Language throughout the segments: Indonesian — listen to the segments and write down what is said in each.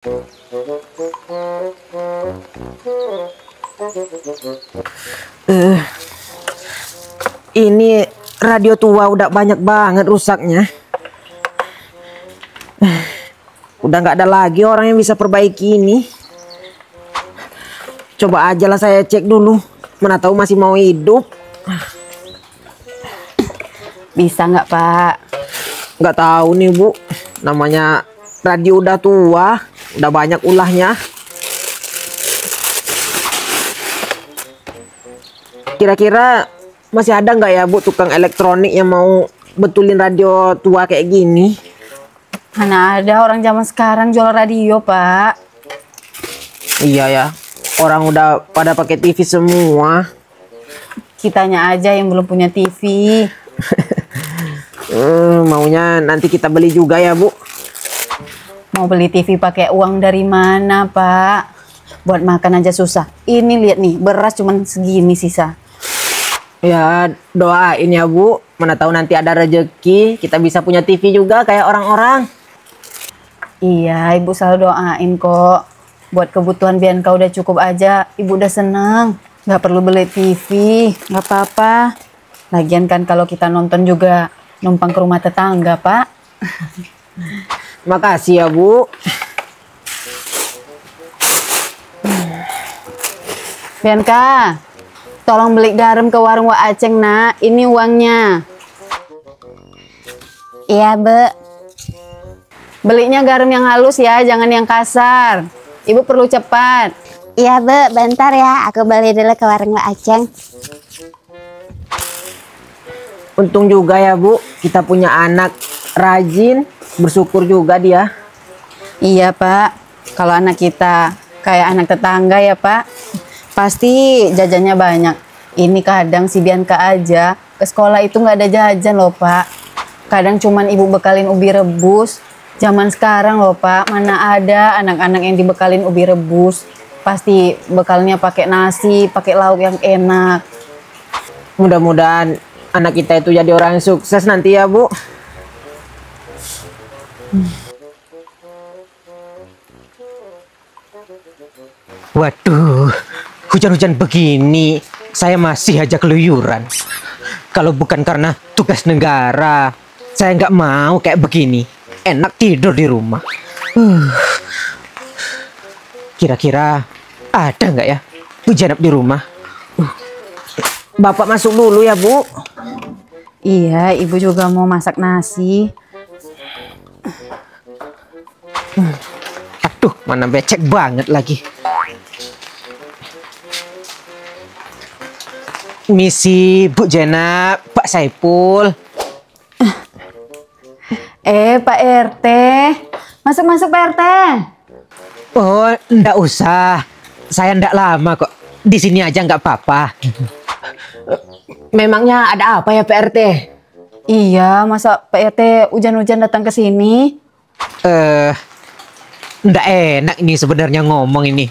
Ini radio tua udah banyak banget rusaknya. Udah nggak ada lagi orang yang bisa perbaiki ini. Coba aja lah saya cek dulu. Mana tahu masih mau hidup. Bisa nggak, Pak? Nggak tahu nih, Bu. Namanya radio udah tua, udah banyak ulahnya. Kira-kira masih ada nggak ya, Bu, tukang elektronik yang mau betulin radio tua kayak gini? Mana ada orang zaman sekarang jual radio, Pak. Iya ya, orang udah pada pakai TV semua. Kitanya aja yang belum punya TV. Maunya nanti kita beli juga ya, Bu. Mau beli TV pakai uang dari mana, Pak? Buat makan aja susah. Ini lihat nih, beras cuman segini sisa. Ya, doain ya, Bu. Mana tahu nanti ada rezeki, kita bisa punya TV juga kayak orang-orang. Iya, Ibu selalu doain kok. Buat kebutuhan Bianca udah cukup aja, Ibu udah seneng. Nggak perlu beli TV, nggak apa-apa. Lagian kan kalau kita nonton juga numpang ke rumah tetangga, Pak. Makasih ya, Bu. Bianca, tolong beli garam ke warung Wak Aceng, nak. Ini uangnya. Iya, Bu. Belinya garam yang halus ya, jangan yang kasar. Ibu perlu cepat. Iya, Bu. Bentar ya, aku beli dulu ke warung Wak Aceng. Untung juga ya, Bu, kita punya anak rajin, bersyukur juga dia. Iya, Pak. Kalau anak kita kayak anak tetangga ya, Pak. Pasti jajannya banyak. Ini kadang si Bianca aja ke sekolah itu nggak ada jajan loh, Pak. Kadang cuman ibu bekalin ubi rebus. Zaman sekarang loh, Pak, mana ada anak-anak yang dibekalin ubi rebus. Pasti bekalnya pakai nasi, pakai lauk yang enak. Mudah-mudahan anak kita itu jadi orang yang sukses nanti ya, Bu. Waduh, hujan-hujan begini saya masih aja keluyuran. Kalau bukan karena tugas negara, saya nggak mau kayak begini. Enak tidur di rumah. Kira-kira ada nggak ya Bu Janab di rumah? Bapak masuk dulu ya, Bu. Iya, Ibu juga mau masak nasi. Aduh, mana becek banget lagi. Misi Bu Janab, Pak Saipul. Pak RT. Masuk-masuk, Pak RT. Oh, ndak usah. Saya ndak lama kok. Di sini aja nggak apa-apa. Memangnya ada apa ya, Pak RT? Iya, masa Pak RT hujan-hujan datang ke sini? Ndak enak ini sebenarnya ngomong ini.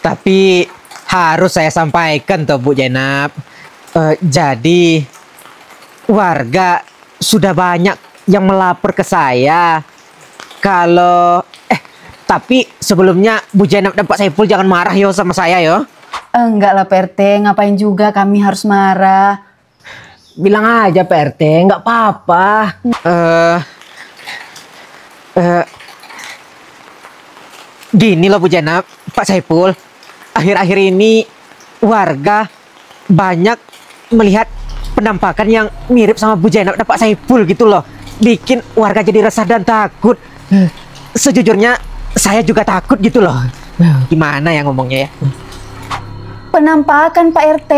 Tapi harus saya sampaikan toh Bu Janab. Jadi warga sudah banyak yang melapor ke saya. Kalau tapi sebelumnya Bu Janab dan Pak Saipul jangan marah yo sama saya yo. Enggak lah, Pak RT, ngapain juga kami harus marah. Bilang aja, Pak RT, nggak apa-apa. Gini loh Bu Janab, Pak Saipul. Akhir-akhir ini warga banyak melihat penampakan yang mirip sama Bu Janab dan Pak Saipul gitu loh. Bikin warga jadi resah dan takut. Sejujurnya saya juga takut gitu loh. Gimana ya ngomongnya ya? Penampakan, Pak RT?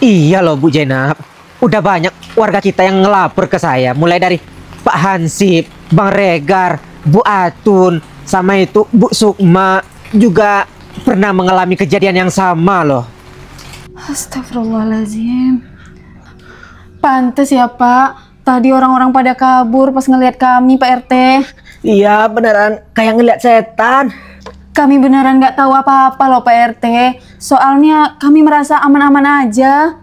Iya loh Bu Janab. Udah banyak warga kita yang ngelapor ke saya. Mulai dari Pak Hansip, Bang Regar, Bu Atun, sama itu Bu Sukma juga pernah mengalami kejadian yang sama loh. Astagfirullahaladzim. Pantes ya, Pak. Tadi orang-orang pada kabur pas ngelihat kami, Pak RT. Iya, beneran kayak ngeliat setan. Kami beneran nggak tahu apa-apa loh, Pak RT. Soalnya kami merasa aman-aman aja.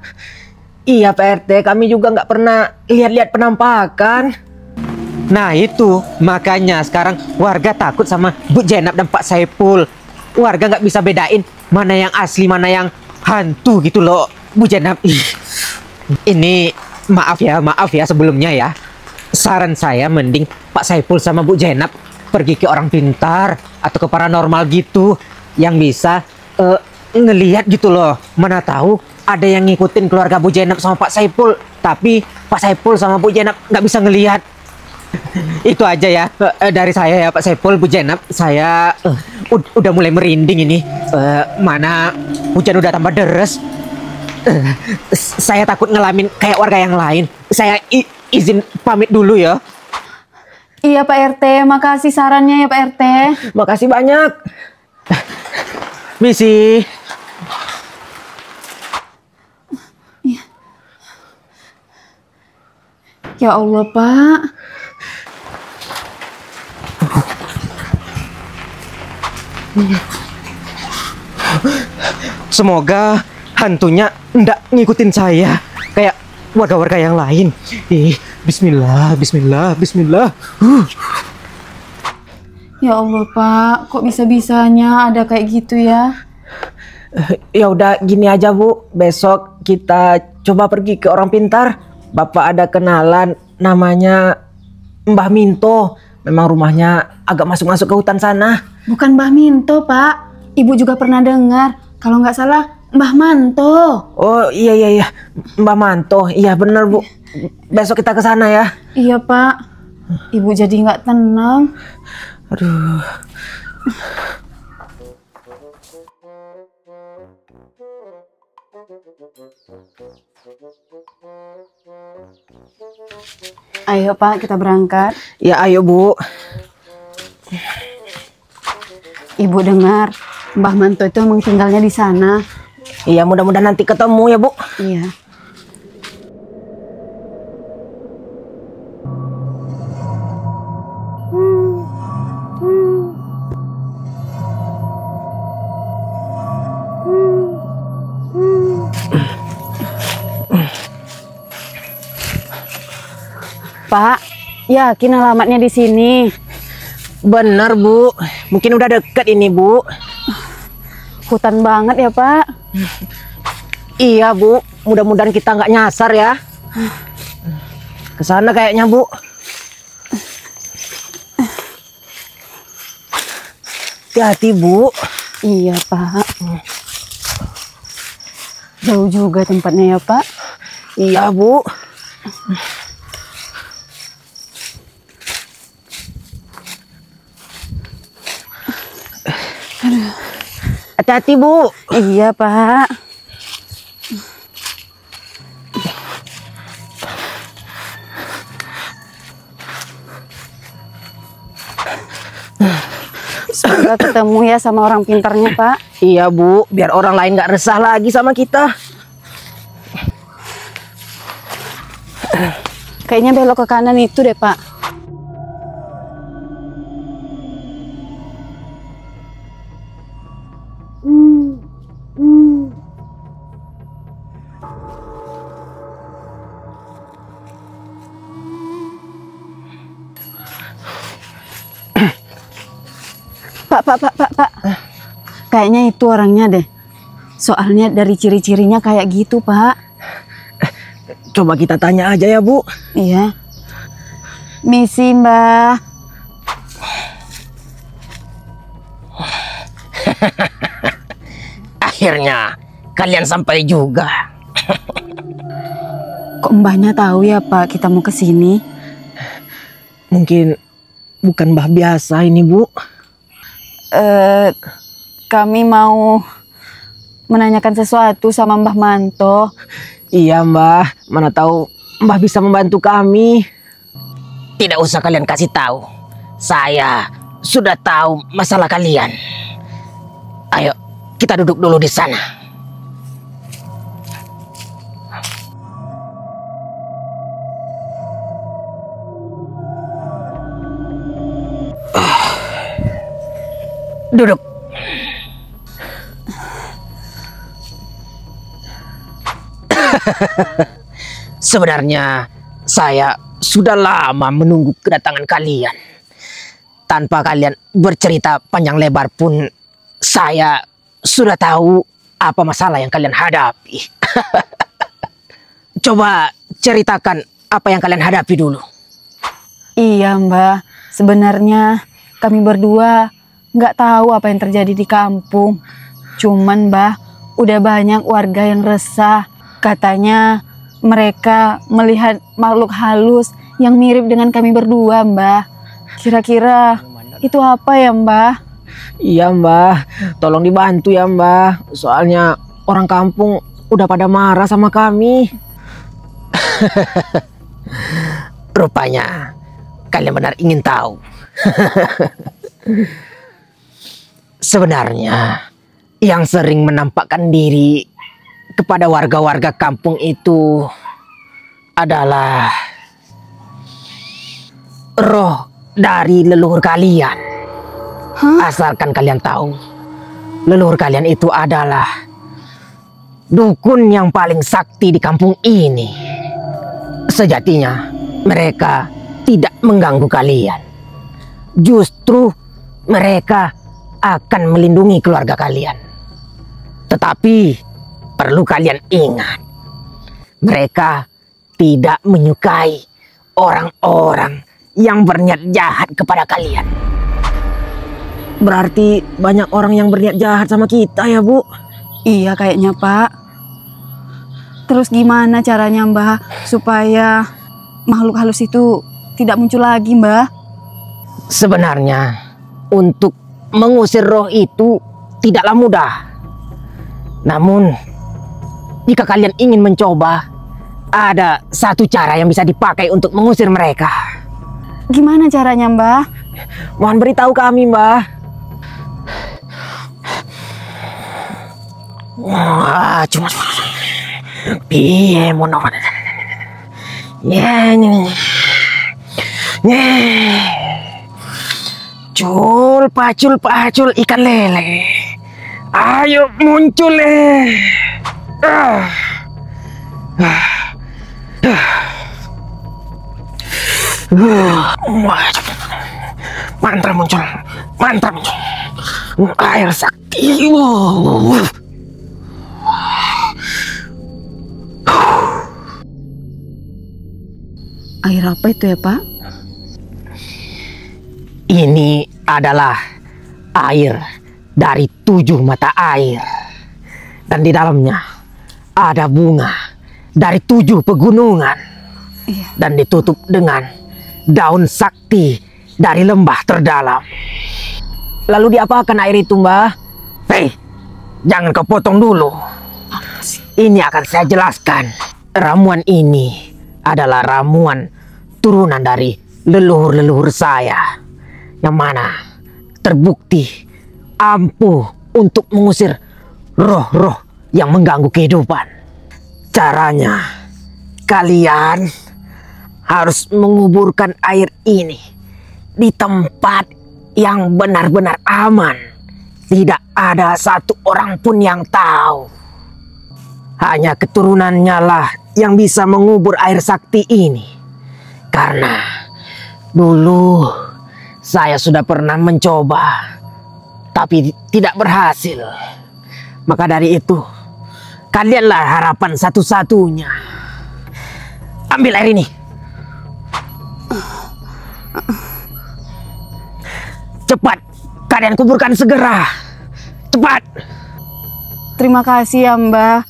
Iya, Pak RT, kami juga nggak pernah lihat-lihat penampakan. Nah itu makanya sekarang warga takut sama Bu Jenab dan Pak Saipul. Warga nggak bisa bedain mana yang asli mana yang hantu gitu loh Bu Jenab. Ih, ini maaf ya sebelumnya ya. Saran saya mending Pak Saipul sama Bu Jenab pergi ke orang pintar atau ke paranormal gitu yang bisa ngelihat gitu loh. Mana tahu ada yang ngikutin keluarga Bu Jenab sama Pak Saipul, tapi Pak Saipul sama Bu Jenab nggak bisa ngelihat. Itu aja ya dari saya ya Pak Saipul, Bu Jenab. Saya udah mulai merinding ini. Mana hujan udah tambah deres. Saya takut ngalamin kayak warga yang lain. Saya izin pamit dulu ya. Iya Pak RT, makasih sarannya ya Pak RT. Makasih banyak. Misi. Ya Allah Pak. Semoga hantunya ndak ngikutin saya kayak warga-warga yang lain. Bismillah, bismillah, bismillah. Ya Allah Pak, kok bisa-bisanya ada kayak gitu ya? Ya udah gini aja Bu, besok kita coba pergi ke orang pintar. Bapak ada kenalan namanya Mbah Minto. Memang rumahnya agak masuk-masuk ke hutan sana. Bukan Mbah Minto Pak, Ibu juga pernah dengar. Kalau nggak salah Mbah Manto. Oh iya, Mbah Manto. Iya bener Bu. Besok kita ke sana ya. Iya Pak, Ibu jadi nggak tenang. Aduh. Ayo Pak, kita berangkat. Ya ayo Bu. Ibu dengar, Mbah Manto itu emang tinggalnya di sana. Iya mudah-mudahan nanti ketemu ya Bu. Iya. Pak, yakin alamatnya di sini? Bener Bu. Mungkin udah deket ini Bu. Hutan banget ya Pak. Iya Bu. Mudah-mudahan kita nggak nyasar ya. Kesana kayaknya Bu. Hati-hati Bu. Iya Pak. Jauh juga tempatnya ya Pak. Iya Bu. Hati-hati Bu. Iya Pak. Semoga ketemu ya sama orang pintarnya Pak. Iya Bu, biar orang lain nggak resah lagi sama kita. Kayaknya belok ke kanan itu deh Pak. Pak. Kayaknya itu orangnya deh. Soalnya dari ciri-cirinya kayak gitu, Pak. Coba kita tanya aja ya, Bu. Iya. Misi, Mbah. Akhirnya kalian sampai juga. Kok Mbahnya tahu ya, Pak, kita mau ke sini? Mungkin bukan Mbah biasa ini, Bu. Kami mau menanyakan sesuatu sama Mbah Manto. Iya, Mbah. Mana tahu Mbah bisa membantu kami. Tidak usah kalian kasih tahu. Saya sudah tahu masalah kalian. Ayo, kita duduk dulu di sana. Duduk. Sebenarnya saya sudah lama menunggu kedatangan kalian. Tanpa kalian bercerita panjang lebar pun, saya sudah tahu apa masalah yang kalian hadapi. Coba ceritakan apa yang kalian hadapi dulu. Iya Mbah, sebenarnya kami berdua nggak tahu apa yang terjadi di kampung. Cuman Mbah, udah banyak warga yang resah. Katanya mereka melihat makhluk halus yang mirip dengan kami berdua Mbah. Kira-kira itu apa ya Mbah? Iya Mbah, tolong dibantu ya Mbah. Soalnya orang kampung udah pada marah sama kami. Rupanya kalian benar ingin tahu. Sebenarnya yang sering menampakkan diri kepada warga-warga kampung itu adalah roh dari leluhur kalian. Asalkan kalian tahu, leluhur kalian itu adalah dukun yang paling sakti di kampung ini. Sejatinya mereka tidak mengganggu kalian. Justru mereka akan melindungi keluarga kalian. Tetapi perlu kalian ingat, mereka tidak menyukai orang-orang yang berniat jahat kepada kalian. Berarti banyak orang yang berniat jahat sama kita ya Bu? Iya kayaknya Pak. Terus gimana caranya Mbah supaya makhluk halus itu tidak muncul lagi Mbah? Sebenarnya untuk mengusir roh itu tidaklah mudah. Namun jika kalian ingin mencoba, ada satu cara yang bisa dipakai untuk mengusir mereka. Gimana caranya Mbah? Mohon beritahu kami Mbah. Wah, cuma piye mono. Cul pacul ikan lele. Ayo muncul Mantra muncul. Air sakti. Air apa itu ya Pak? Ini adalah air dari 7 mata air. Dan di dalamnya ada bunga dari 7 pegunungan. Iya. Dan ditutup dengan daun sakti dari lembah terdalam. Lalu diapakan air itu Mbah? Hei, jangan kau potong dulu. Ini akan saya jelaskan. Ramuan ini adalah ramuan turunan dari leluhur-leluhur saya, yang mana terbukti ampuh untuk mengusir roh-roh yang mengganggu kehidupan. Caranya, kalian harus menguburkan air ini di tempat yang benar-benar aman. Tidak ada satu orang pun yang tahu. Hanya keturunannya lah yang bisa mengubur air sakti ini. Karena dulu saya sudah pernah mencoba, tapi tidak berhasil. Maka dari itu, kalianlah harapan satu-satunya. Ambil air ini. Cepat, kalian kuburkan segera. Cepat. Terima kasih ya Mbah.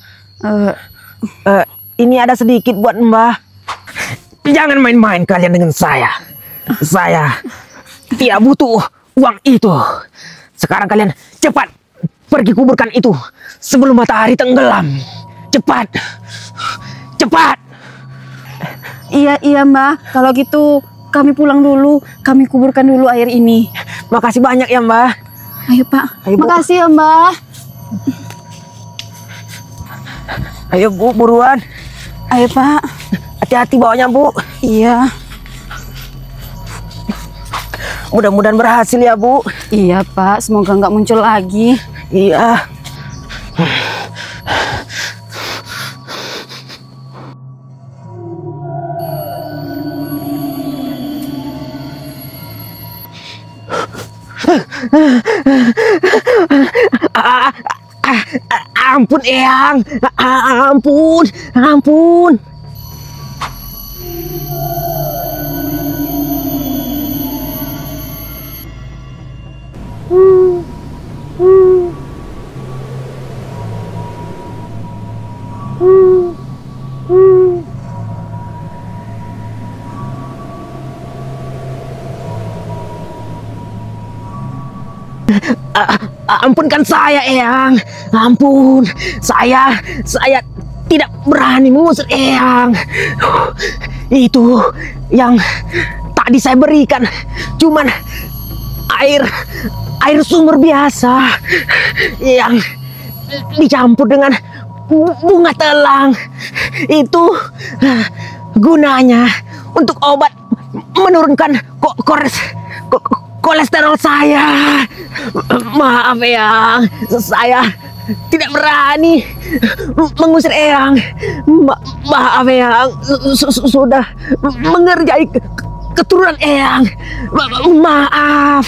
Ini ada sedikit buat Mbah. Jangan main-main kalian dengan saya. Saya tidak butuh uang itu. Sekarang kalian cepat pergi kuburkan itu sebelum matahari tenggelam. Cepat. Cepat. Iya Mbah, kalau gitu kami pulang dulu. Kami kuburkan dulu air ini. Makasih banyak ya Mbah. Ayo Pak. Ayo, Bu. Makasih ya Mbah. Ayo Bu, buruan. Ayo Pak. Hati-hati bawanya Bu. Iya. Mudah-mudahan berhasil ya Bu. Iya Pak, semoga nggak muncul lagi. Iya. Ampun Eyang, ampun, ampun. Ampunkan saya, Eyang. Ampun, saya tidak berani mengusir Eyang. Itu yang tadi saya berikan cuman air sumber biasa yang dicampur dengan bunga telang. Itu gunanya untuk obat menurunkan kolesterol saya. Maaf Eyang, saya tidak berani mengusir Eyang. Maaf Eyang, sudah mengerjai keturunan Eyang. Maaf.